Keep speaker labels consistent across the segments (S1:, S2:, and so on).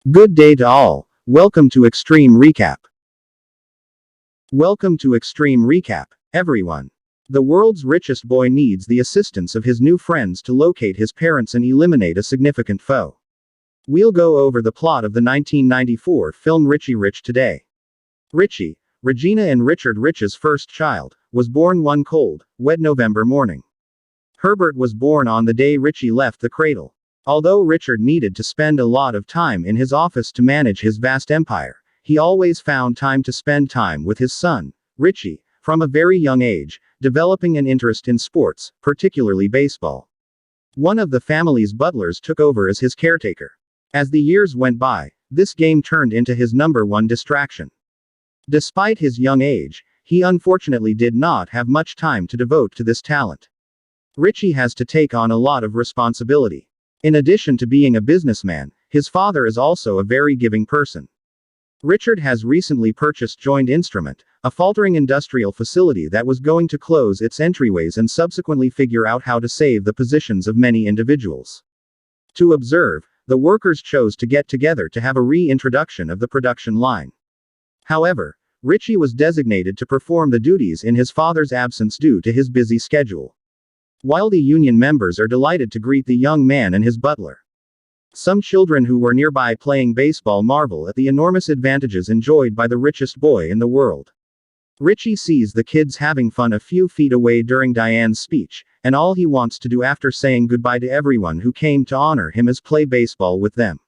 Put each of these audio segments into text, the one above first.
S1: Good day to all. Welcome to Extreme Recap. Welcome to Extreme Recap, everyone. The world's richest boy needs the assistance of his new friends to locate his parents and eliminate a significant foe. We'll go over the plot of the 1994 film Richie Rich today. Richie, Regina and Richard Rich's first child, was born one cold, wet November morning. Herbert was born on the day Richie left the cradle. Although Richard needed to spend a lot of time in his office to manage his vast empire, he always found time to spend time with his son, Richie, from a very young age, developing an interest in sports, particularly baseball. One of the family's butlers took over as his caretaker. As the years went by, this game turned into his number one distraction. Despite his young age, he unfortunately did not have much time to devote to this talent. Richie has to take on a lot of responsibility. In addition to being a businessman, his father is also a very giving person. Richard has recently purchased Joint Instrument, a faltering industrial facility that was going to close its entryways and subsequently figure out how to save the positions of many individuals. To observe, the workers chose to get together to have a reintroduction of the production line. However, Richie was designated to perform the duties in his father's absence due to his busy schedule. While the union members are delighted to greet the young man and his butler. Some children who were nearby playing baseball marvel at the enormous advantages enjoyed by the richest boy in the world. Richie sees the kids having fun a few feet away during Diane's speech, and all he wants to do after saying goodbye to everyone who came to honor him is play baseball with them.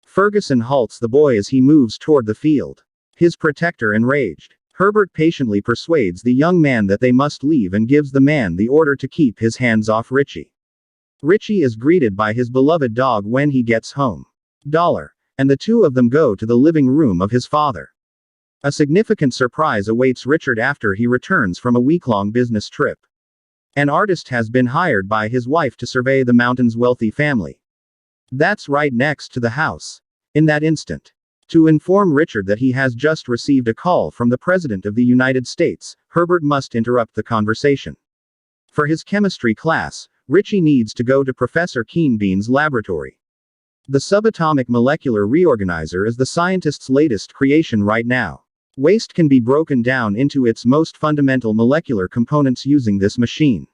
S1: Ferguson halts the boy as he moves toward the field. His protector enraged. Herbert patiently persuades the young man that they must leave and gives the man the order to keep his hands off Richie. Richie is greeted by his beloved dog when he gets home. And the two of them go to the living room of his father. A significant surprise awaits Richard after he returns from a week-long business trip. An artist has been hired by his wife to survey the mountain's wealthy family. That's right next to the house. In that instant, to inform Richard that he has just received a call from the President of the United States, Herbert must interrupt the conversation. For his chemistry class, Richie needs to go to Professor Keenbean's laboratory. The subatomic molecular reorganizer is the scientist's latest creation right now. Waste can be broken down into its most fundamental molecular components using this machine.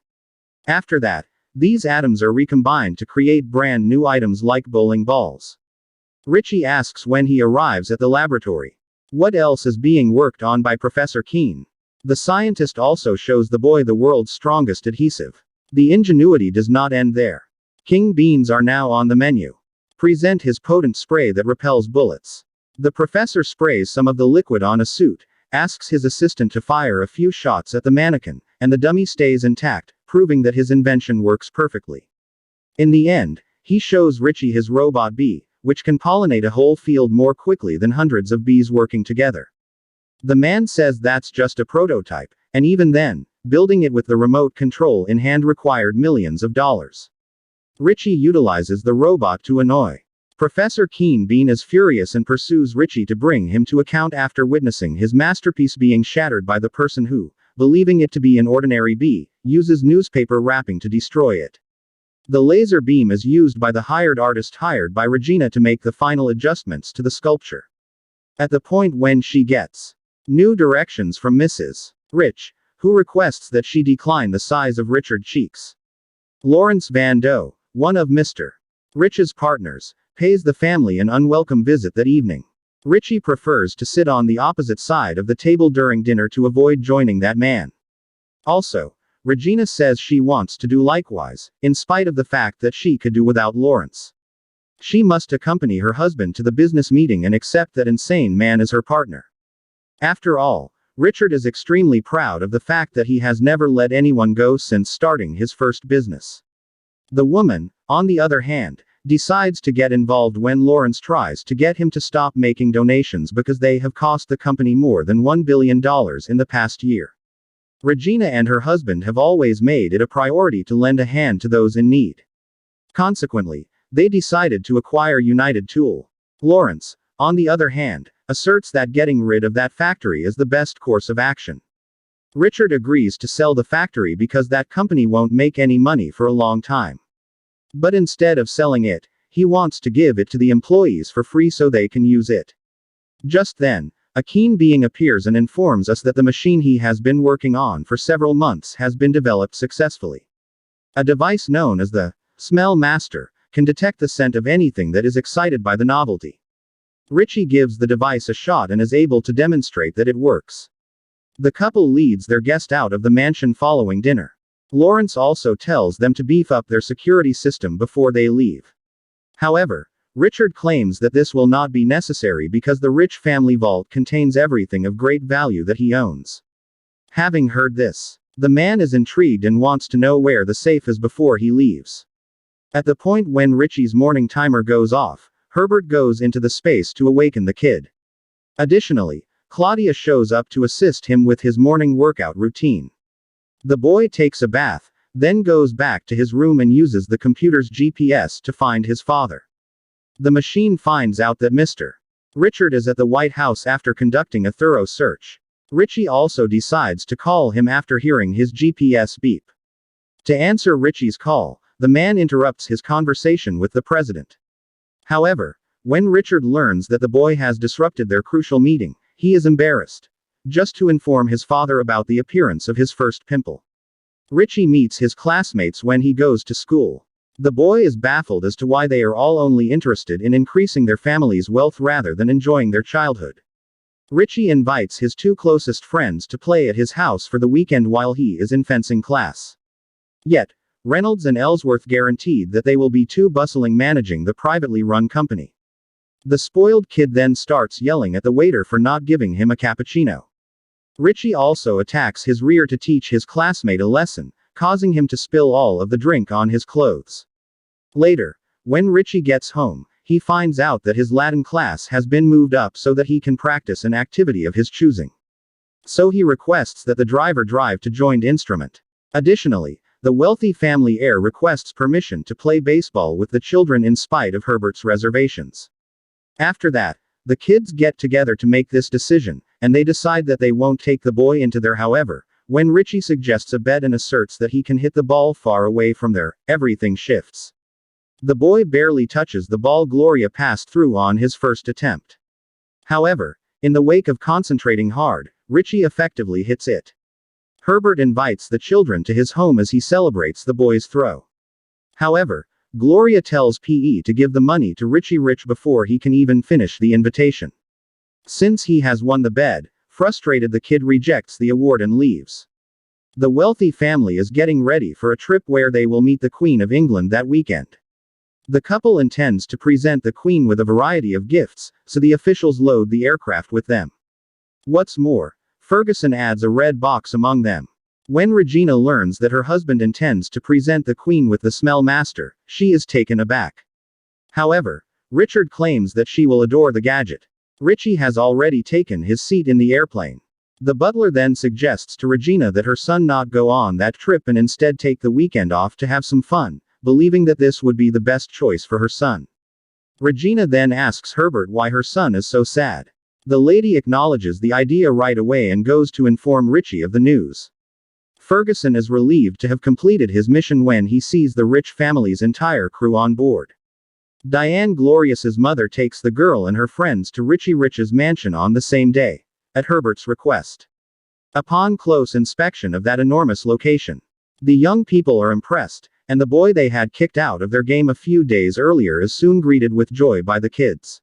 S1: After that, these atoms are recombined to create brand new items like bowling balls. Richie asks when he arrives at the laboratory. What else is being worked on by Professor Keen? The scientist also shows the boy the world's strongest adhesive. The ingenuity does not end there. King beans are now on the menu. Present his potent spray that repels bullets. The professor sprays some of the liquid on a suit, asks his assistant to fire a few shots at the mannequin, and the dummy stays intact, proving that his invention works perfectly. In the end, he shows Richie his robot bee, which can pollinate a whole field more quickly than hundreds of bees working together. The man says that's just a prototype, and even then, building it with the remote control in hand required millions of dollars. Richie utilizes the robot to annoy. Professor Keenbean is furious and pursues Richie to bring him to account after witnessing his masterpiece being shattered by the person who, believing it to be an ordinary bee, uses newspaper wrapping to destroy it. The laser beam is used by the hired artist hired by Regina to make the final adjustments to the sculpture. At the point when she gets new directions from Mrs. Rich, who requests that she decline the size of Richard's cheeks. Lawrence Van Doe, one of Mr. Rich's partners, pays the family an unwelcome visit that evening. Richie prefers to sit on the opposite side of the table during dinner to avoid joining that man. Also, Regina says she wants to do likewise, in spite of the fact that she could do without Lawrence. She must accompany her husband to the business meeting and accept that insane man as her partner. After all, Richard is extremely proud of the fact that he has never let anyone go since starting his first business. The woman, on the other hand, decides to get involved when Lawrence tries to get him to stop making donations because they have cost the company more than $1 billion in the past year. Regina and her husband have always made it a priority to lend a hand to those in need. Consequently, they decided to acquire United Tool. Lawrence, on the other hand, asserts that getting rid of that factory is the best course of action. Richard agrees to sell the factory because that company won't make any money for a long time. But instead of selling it, he wants to give it to the employees for free so they can use it. Just then, a keen being appears and informs us that the machine he has been working on for several months has been developed successfully. A device known as the Smell Master can detect the scent of anything that is excited by the novelty. Richie gives the device a shot and is able to demonstrate that it works. The couple leads their guest out of the mansion following dinner. Lawrence also tells them to beef up their security system before they leave. However, Richard claims that this will not be necessary because the rich family vault contains everything of great value that he owns. Having heard this, the man is intrigued and wants to know where the safe is before he leaves. At the point when Richie's morning timer goes off, Herbert goes into the space to awaken the kid. Additionally, Claudia shows up to assist him with his morning workout routine. The boy takes a bath, then goes back to his room and uses the computer's GPS to find his father. The machine finds out that Mr. Richard is at the White House after conducting a thorough search. Richie also decides to call him after hearing his GPS beep. To answer Richie's call, the man interrupts his conversation with the president. However, when Richard learns that the boy has disrupted their crucial meeting, he is embarrassed. Just to inform his father about the appearance of his first pimple. Richie meets his classmates when he goes to school. The boy is baffled as to why they are all only interested in increasing their family's wealth rather than enjoying their childhood. Richie invites his two closest friends to play at his house for the weekend while he is in fencing class. Yet, Reynolds and Ellsworth guaranteed that they will be too bustling managing the privately run company. The spoiled kid then starts yelling at the waiter for not giving him a cappuccino. Richie also attacks his rear to teach his classmate a lesson, causing him to spill all of the drink on his clothes. Later, when Richie gets home, he finds out that his Latin class has been moved up so that he can practice an activity of his choosing. So he requests that the driver drive to joint instrument. Additionally, the wealthy family heir requests permission to play baseball with the children in spite of Herbert's reservations. After that, the kids get together to make this decision, and they decide that they won't take the boy into their however, when Richie suggests a bet and asserts that he can hit the ball far away from there, everything shifts. The boy barely touches the ball Gloria passed through on his first attempt. However, in the wake of concentrating hard, Richie effectively hits it. Herbert invites the children to his home as he celebrates the boy's throw. However, Gloria tells PE to give the money to Richie Rich before he can even finish the invitation. Since he has won the bet, frustrated the kid rejects the award and leaves. The wealthy family is getting ready for a trip where they will meet the Queen of England that weekend. The couple intends to present the Queen with a variety of gifts, so the officials load the aircraft with them. What's more, Ferguson adds a red box among them. When Regina learns that her husband intends to present the Queen with the Smell Master, she is taken aback. However, Richard claims that she will adore the gadget. Richie has already taken his seat in the airplane. The butler then suggests to Regina that her son not go on that trip and instead take the weekend off to have some fun, believing that this would be the best choice for her son. Regina then asks Herbert why her son is so sad. The lady acknowledges the idea right away and goes to inform Richie of the news. Ferguson is relieved to have completed his mission when he sees the Rich family's entire crew on board. Diane Glorious's mother takes the girl and her friends to Richie Rich's mansion on the same day, at Herbert's request. Upon close inspection of that enormous location, the young people are impressed, and the boy they had kicked out of their game a few days earlier is soon greeted with joy by the kids.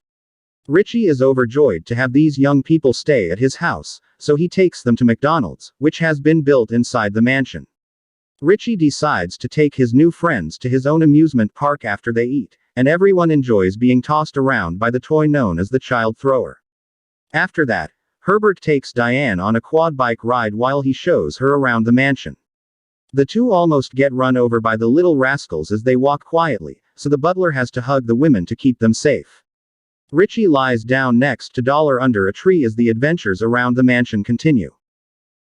S1: Richie is overjoyed to have these young people stay at his house, so he takes them to McDonald's, which has been built inside the mansion. Richie decides to take his new friends to his own amusement park after they eat, and everyone enjoys being tossed around by the toy known as the child thrower. After that, Herbert takes Diane on a quad bike ride while he shows her around the mansion. The two almost get run over by the little rascals as they walk quietly, so the butler has to hug the women to keep them safe. Richie lies down next to Dollar under a tree as the adventures around the mansion continue.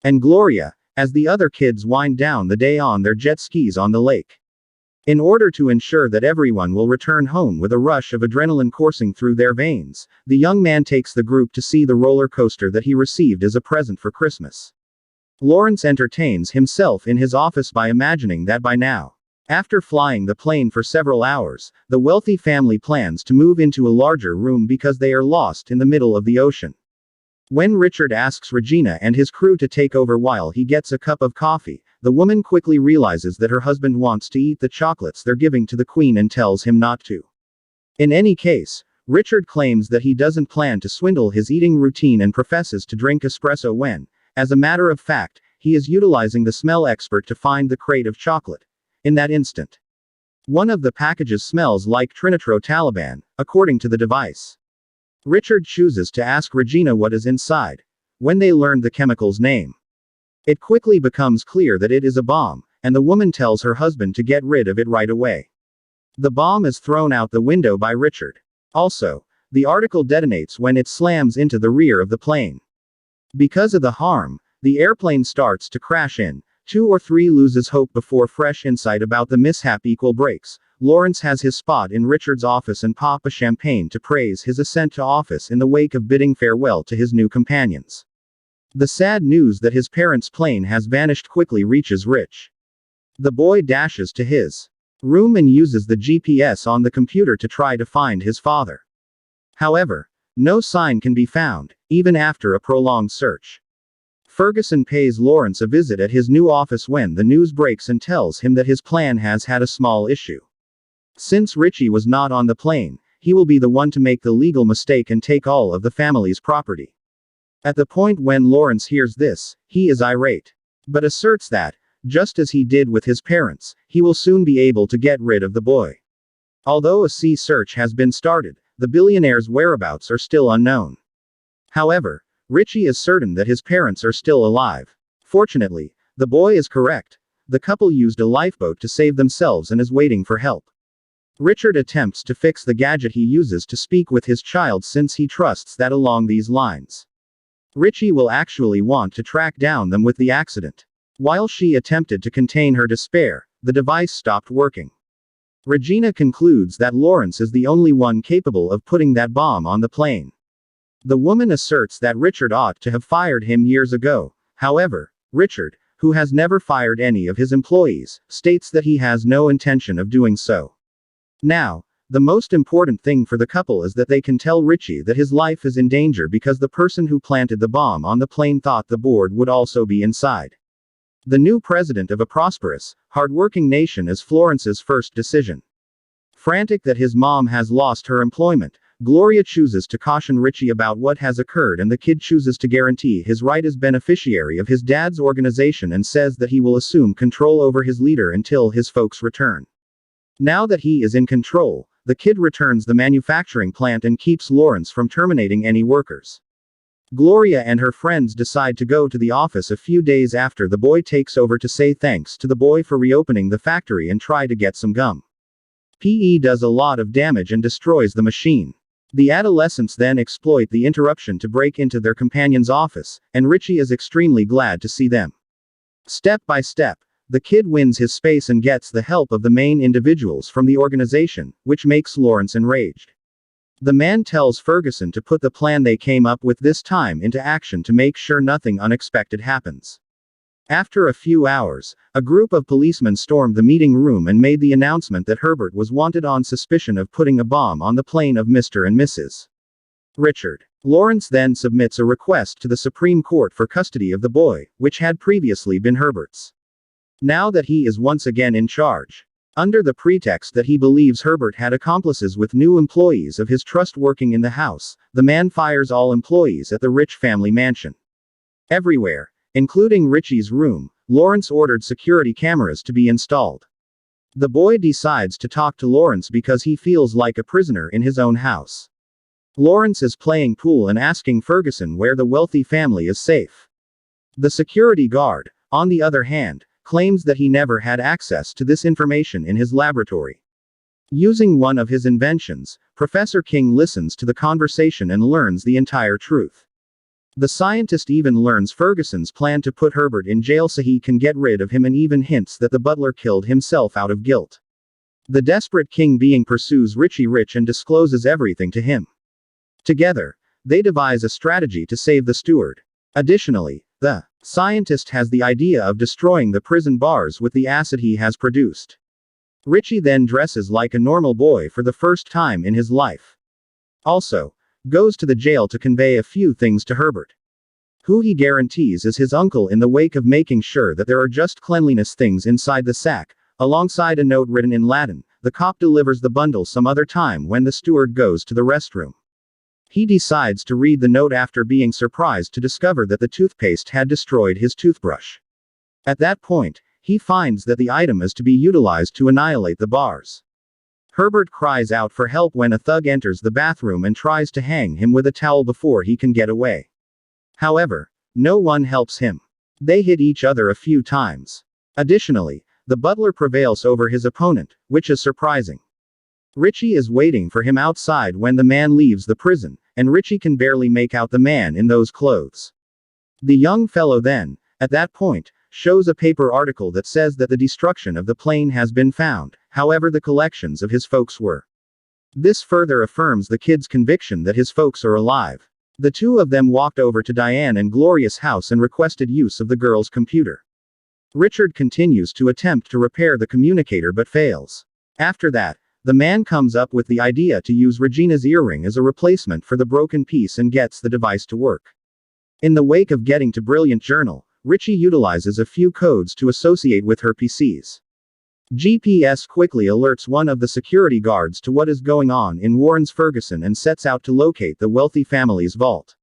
S1: And Gloria, as the other kids wind down the day on their jet skis on the lake. In order to ensure that everyone will return home with a rush of adrenaline coursing through their veins, the young man takes the group to see the roller coaster that he received as a present for Christmas. Lawrence entertains himself in his office by imagining that by now, After flying the plane for several hours, the wealthy family plans to move into a larger room because they are lost in the middle of the ocean. When Richard asks Regina and his crew to take over while he gets a cup of coffee, the woman quickly realizes that her husband wants to eat the chocolates they're giving to the Queen and tells him not to. In any case, Richard claims that he doesn't plan to swindle his eating routine and professes to drink espresso when, as a matter of fact, he is utilizing the smell expert to find the crate of chocolate. In that instant, one of the packages smells like trinitrotaliban, according to the device. Richard chooses to ask Regina what is inside. When they learn the chemical's name, it quickly becomes clear that it is a bomb, and the woman tells her husband to get rid of it right away. The bomb is thrown out the window by Richard. Also, the article detonates when it slams into the rear of the plane. Because of the harm, the airplane starts to crash in. 2 or 3 loses hope before fresh insight about the mishap breaks. Lawrence has his spot in Richard's office and pop a champagne to praise his ascent to office in the wake of bidding farewell to his new companions. The sad news that his parents' plane has vanished quickly reaches Rich. The boy dashes to his room and uses the GPS on the computer to try to find his father. However, no sign can be found, even after a prolonged search. Ferguson pays Lawrence a visit at his new office when the news breaks and tells him that his plan has had a small issue. Since Richie was not on the plane, he will be the one to make the legal mistake and take all of the family's property. At the point when Lawrence hears this, he is irate, but asserts that, just as he did with his parents, he will soon be able to get rid of the boy. Although a sea search has been started, the billionaire's whereabouts are still unknown. However, Richie is certain that his parents are still alive. Fortunately, the boy is correct. The couple used a lifeboat to save themselves and is waiting for help. Richard attempts to fix the gadget he uses to speak with his child since he trusts that along these lines, Richie will actually want to track down them with the accident. While she attempted to contain her despair, the device stopped working. Regina concludes that Lawrence is the only one capable of putting that bomb on the plane. The woman asserts that Richard ought to have fired him years ago. However, Richard, who has never fired any of his employees, states that he has no intention of doing so. Now, the most important thing for the couple is that they can tell Richie that his life is in danger because the person who planted the bomb on the plane thought the board would also be inside. The new president of a prosperous, hardworking nation is Florence's first decision. Frantic that his mom has lost her employment, Gloria chooses to caution Richie about what has occurred, and the kid chooses to guarantee his right as beneficiary of his dad's organization and says that he will assume control over his leader until his folks return. Now that he is in control, the kid returns the manufacturing plant and keeps Lawrence from terminating any workers. Gloria and her friends decide to go to the office a few days after the boy takes over to say thanks to the boy for reopening the factory and try to get some gum. PE does a lot of damage and destroys the machine. The adolescents then exploit the interruption to break into their companion's office, and Richie is extremely glad to see them. Step by step, the kid wins his space and gets the help of the main individuals from the organization, which makes Lawrence enraged. The man tells Ferguson to put the plan they came up with this time into action to make sure nothing unexpected happens. After a few hours, a group of policemen stormed the meeting room and made the announcement that Herbert was wanted on suspicion of putting a bomb on the plane of Mr. and Mrs. Richard. Lawrence then submits a request to the Supreme Court for custody of the boy, which had previously been Herbert's. Now that he is once again in charge, under the pretext that he believes Herbert had accomplices with new employees of his trust working in the house, the man fires all employees at the Rich family mansion. Everywhere, including Richie's room, Lawrence ordered security cameras to be installed. The boy decides to talk to Lawrence because he feels like a prisoner in his own house. Lawrence is playing pool and asking Ferguson where the wealthy family is safe. The security guard, on the other hand, claims that he never had access to this information in his laboratory. Using one of his inventions, Professor King listens to the conversation and learns the entire truth. The scientist even learns Ferguson's plan to put Herbert in jail so he can get rid of him, and even hints that the butler killed himself out of guilt. The desperate King being pursues Richie Rich and discloses everything to him. Together, they devise a strategy to save the steward. Additionally, the scientist has the idea of destroying the prison bars with the acid he has produced. Richie then dresses like a normal boy for the first time in his life. Also, goes to the jail to convey a few things to Herbert, who he guarantees is his uncle, in the wake of making sure that there are just cleanliness things inside the sack, alongside a note written in Latin. The cop delivers the bundle some other time when the steward goes to the restroom. He decides to read the note after being surprised to discover that the toothpaste had destroyed his toothbrush. At that point, he finds that the item is to be utilized to annihilate the bars. Herbert cries out for help when a thug enters the bathroom and tries to hang him with a towel before he can get away. However, no one helps him. They hit each other a few times. Additionally, the butler prevails over his opponent, which is surprising. Richie is waiting for him outside when the man leaves the prison, and Richie can barely make out the man in those clothes. The young fellow then, at that point, shows a paper article that says that the destruction of the plane has been found, however the collections of his folks were. This further affirms the kid's conviction that his folks are alive. The two of them walked over to Diane and Gloria's house and requested use of the girl's computer. Richard continues to attempt to repair the communicator but fails. After that, the man comes up with the idea to use Regina's earring as a replacement for the broken piece and gets the device to work. In the wake of getting to Brilliant Journal, Richie utilizes a few codes to associate with her PC's GPS. Quickly alerts one of the security guards to what is going on in Warren's Ferguson and sets out to locate the wealthy family's vault.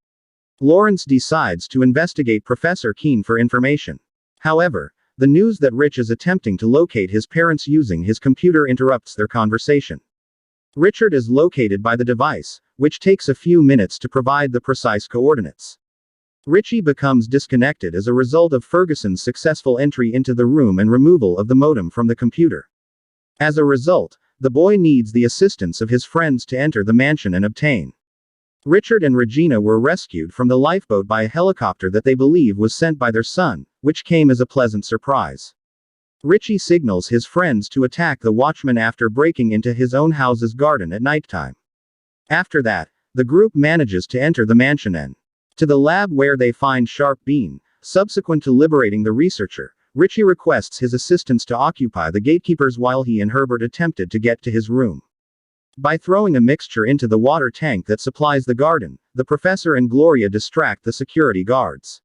S1: Lawrence decides to investigate Professor Keene for information. However, the news that Rich is attempting to locate his parents using his computer interrupts their conversation. Richard is located by the device, which takes a few minutes to provide the precise coordinates. Richie becomes disconnected as a result of Ferguson's successful entry into the room and removal of the modem from the computer. As a result, the boy needs the assistance of his friends to enter the mansion and obtain. Richard and Regina were rescued from the lifeboat by a helicopter that they believe was sent by their son, which came as a pleasant surprise. Richie signals his friends to attack the watchman after breaking into his own house's garden at nighttime. After that, the group manages to enter the mansion and to the lab where they find Sharp Bean. Subsequent to liberating the researcher, Richie requests his assistants to occupy the gatekeepers while he and Herbert attempted to get to his room. By throwing a mixture into the water tank that supplies the garden, the professor and Gloria distract the security guards.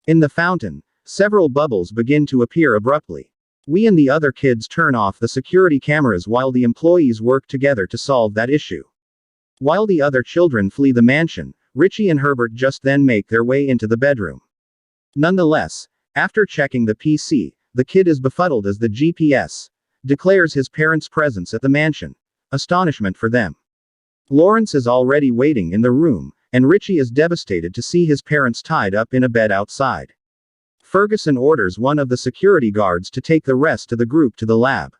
S1: In the fountain, several bubbles begin to appear abruptly. We and the other kids turn off the security cameras while the employees work together to solve that issue. While the other children flee the mansion, Richie and Herbert just then make their way into the bedroom. Nonetheless, after checking the PC, the kid is befuddled as the GPS declares his parents' presence at the mansion. Astonishment for them. Lawrence is already waiting in the room, and Richie is devastated to see his parents tied up in a bed outside. Ferguson orders one of the security guards to take the rest of the group to the lab.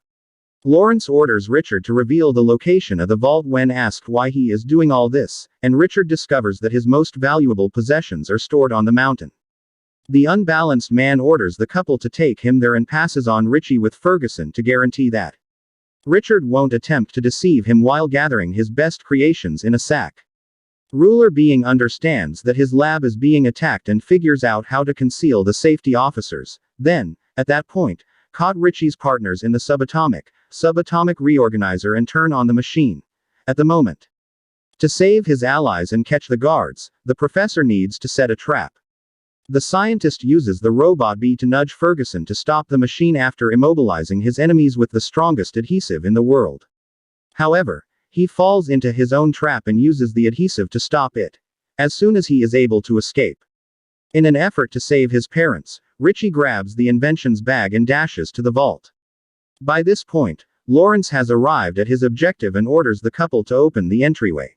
S1: Lawrence orders Richard to reveal the location of the vault when asked why he is doing all this, and Richard discovers that his most valuable possessions are stored on the mountain. The unbalanced man orders the couple to take him there and passes on Richie with Ferguson to guarantee that Richard won't attempt to deceive him while gathering his best creations in a sack. Ruler Being understands that his lab is being attacked and figures out how to conceal the safety officers, then, at that point, caught Richie's partners in the subatomic reorganizer and turn on the machine. At the moment, to save his allies and catch the guards, the professor needs to set a trap. The scientist uses the robot bee to nudge Ferguson to stop the machine after immobilizing his enemies with the strongest adhesive in the world. However, he falls into his own trap and uses the adhesive to stop it, as soon as he is able to escape. In an effort to save his parents, Richie grabs the invention's bag and dashes to the vault. By this point, Lawrence has arrived at his objective and orders the couple to open the entryway.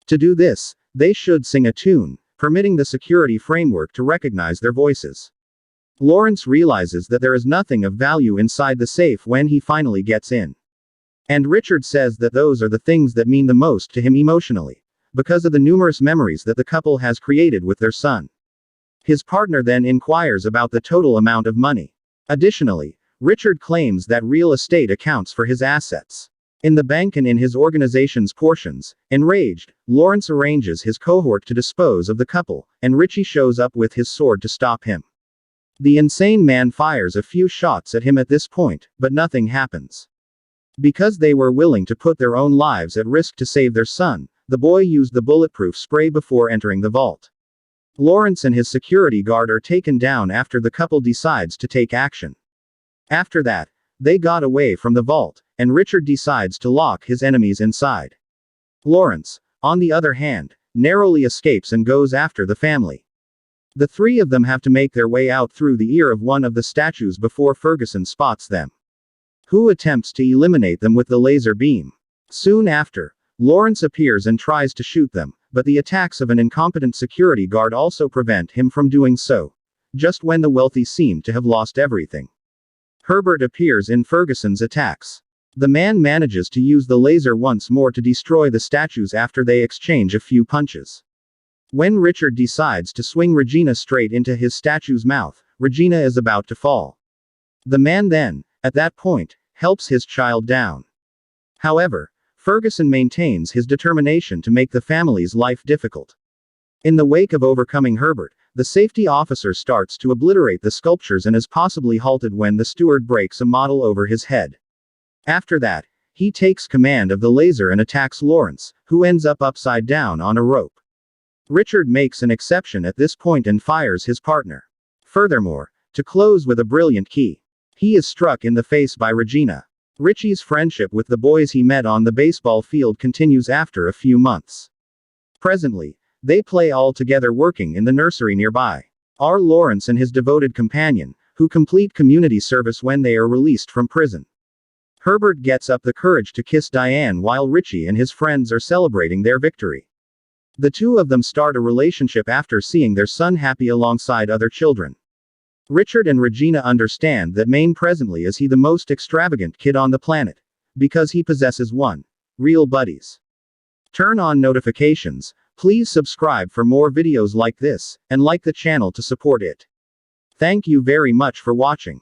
S1: To do this, they should sing a tune, permitting the security framework to recognize their voices. Lawrence realizes that there is nothing of value inside the safe when he finally gets in. And Richard says that those are the things that mean the most to him emotionally, because of the numerous memories that the couple has created with their son. His partner then inquires about the total amount of money. Additionally, Richard claims that real estate accounts for his assets in the bank and in his organization's portions. Enraged, Lawrence arranges his cohort to dispose of the couple, and Richie shows up with his sword to stop him. The insane man fires a few shots at him at this point, but nothing happens. Because they were willing to put their own lives at risk to save their son, the boy used the bulletproof spray before entering the vault. Lawrence and his security guard are taken down after the couple decides to take action. After that, they got away from the vault, and Richard decides to lock his enemies inside. Lawrence, on the other hand, narrowly escapes and goes after the family. The three of them have to make their way out through the ear of one of the statues before Ferguson spots them, who attempts to eliminate them with the laser beam. Soon after, Lawrence appears and tries to shoot them, but the attacks of an incompetent security guard also prevent him from doing so, just when the wealthy seem to have lost everything. Herbert appears in Ferguson's attacks. The man manages to use the laser once more to destroy the statues after they exchange a few punches. When Richard decides to swing Regina straight into his statue's mouth, Regina is about to fall. The man then, at that point, helps his child down. However, Ferguson maintains his determination to make the family's life difficult. In the wake of overcoming Herbert, the safety officer starts to obliterate the sculptures and is possibly halted when the steward breaks a model over his head. After that, he takes command of the laser and attacks Lawrence, who ends up upside down on a rope. Richard makes an exception at this point and fires his partner. Furthermore, to close with a brilliant key, he is struck in the face by Regina. Richie's friendship with the boys he met on the baseball field continues after a few months. Presently, they play all together working in the nursery nearby. Are Lawrence and his devoted companion, who complete community service when they are released from prison. Herbert gets up the courage to kiss Diane while Richie and his friends are celebrating their victory. The two of them start a relationship after seeing their son happy alongside other children. Richard and Regina understand that Maine presently is the most extravagant kid on the planet, because he possesses one. Real buddies. Turn on notifications. Please subscribe for more videos like this, and like the channel to support it. Thank you very much for watching.